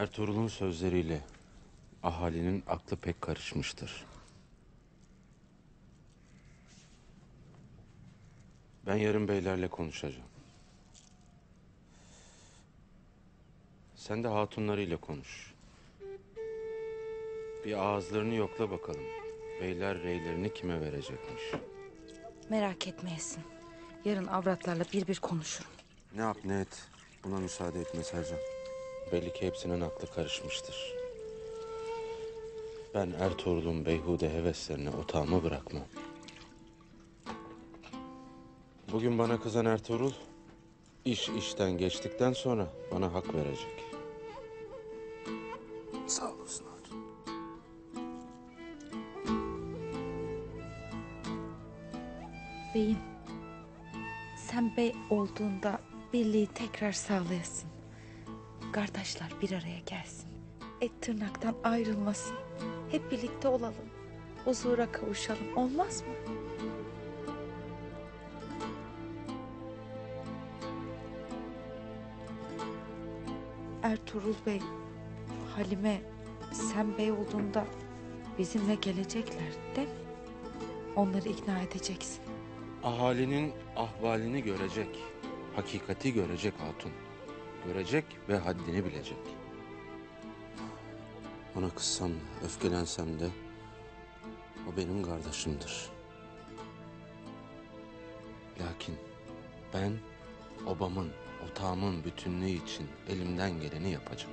Ertuğrul'un sözleriyle ahalinin aklı pek karışmıştır. Ben yarın beylerle konuşacağım. Sen de hatunlarıyla konuş. Bir ağızlarını yokla bakalım. Beyler reylerini kime verecekmiş? Merak etmeyesin. Yarın avratlarla bir konuşurum. Ne yap ne et. Buna müsaade etme Sercan. Belli ki hepsinin aklı karışmıştır. Ben Ertuğrul'un beyhude heveslerine otağımı bırakmam. Bugün bana kızan Ertuğrul, iş işten geçtikten sonra bana hak verecek. Sağ olasın hatun. Beyim, sen bey olduğunda birliği tekrar sağlayasın. Kardeşler bir araya gelsin. Et tırnaktan ayrılmasın. Hep birlikte olalım. Huzura kavuşalım. Olmaz mı? Ertuğrul Bey, Halime, sen bey olduğunda bizimle gelecekler değil mi? Onları ikna edeceksin. Ahalinin ahvalini görecek, hakikati görecek hatun. Görecek ve haddini bilecek. Ona kızsam da, öfkelensem de o benim kardeşimdir. Lakin ben obamın, otağımın bütünlüğü için elimden geleni yapacağım.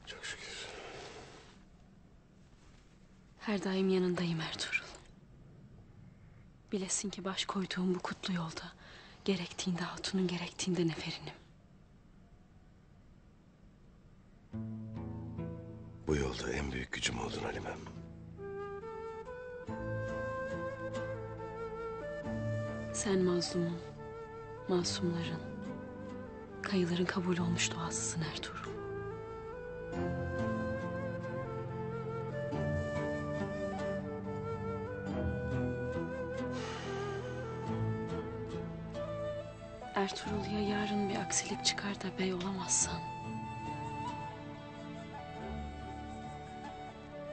Çok şükür. Her daim yanındayım Ertuğrul. Bilesin ki baş koyduğum bu kutlu yolda gerektiğinde hatunun, gerektiğinde neferinim. Bu yolda en büyük gücüm oldun Halimem. Sen mazlumun, masumların, kayıların kabul olmuş duasısın Ertuğrul. Ertuğrul, ya yarın bir aksilik çıkar da bey olamazsan?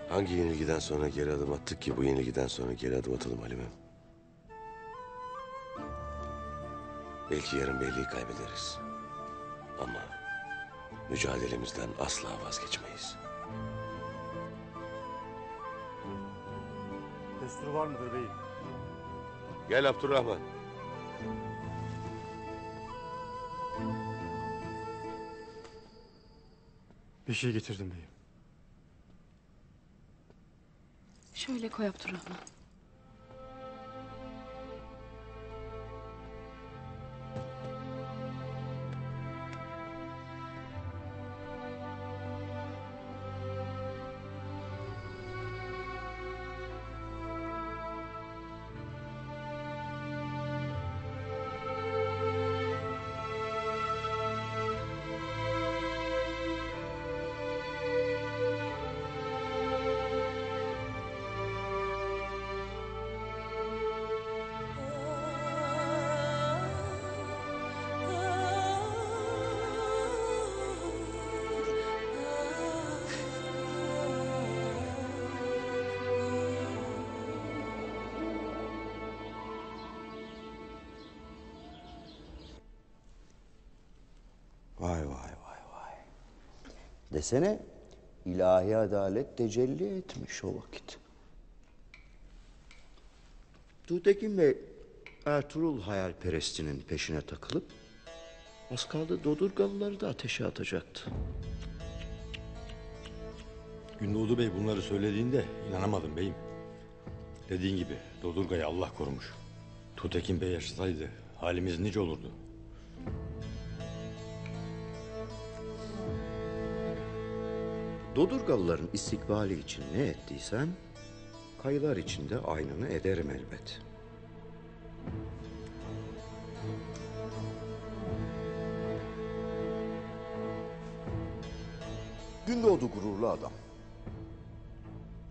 Hangi yenilgiden sonra geri adım attık ki bu yenilgiden sonra geri adım atalım Halimem? Belki yarın beyliği kaybederiz. Ama mücadelemizden asla vazgeçmeyiz. Destur var mıdır beyim? Gel Abdurrahman. Bir şey getirdim beyim. Şöyle koy Abdurrahman. Vay vay vay vay. Desene ilahi adalet tecelli etmiş o vakit. Tuğtekin Bey Ertuğrul hayalperestinin peşine takılıp az kaldı Dodurgalıları da ateşe atacaktı. Gündoğdu Bey bunları söylediğinde inanamadım beyim. Dediğin gibi Dodurga'yı Allah korumuş. Tuğtekin Bey yaşasaydı halimiz nice olurdu. Dodurgalıların istikbali için ne ettiysem kayılar için de aynını ederim elbet. Gündoğdu gururlu adam.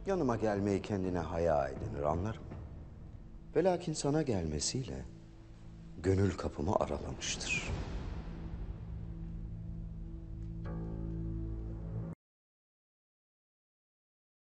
Yanıma gelmeyi kendine haya edinir, anlarım. Ve lakin sana gelmesiyle gönül kapımı aralamıştır.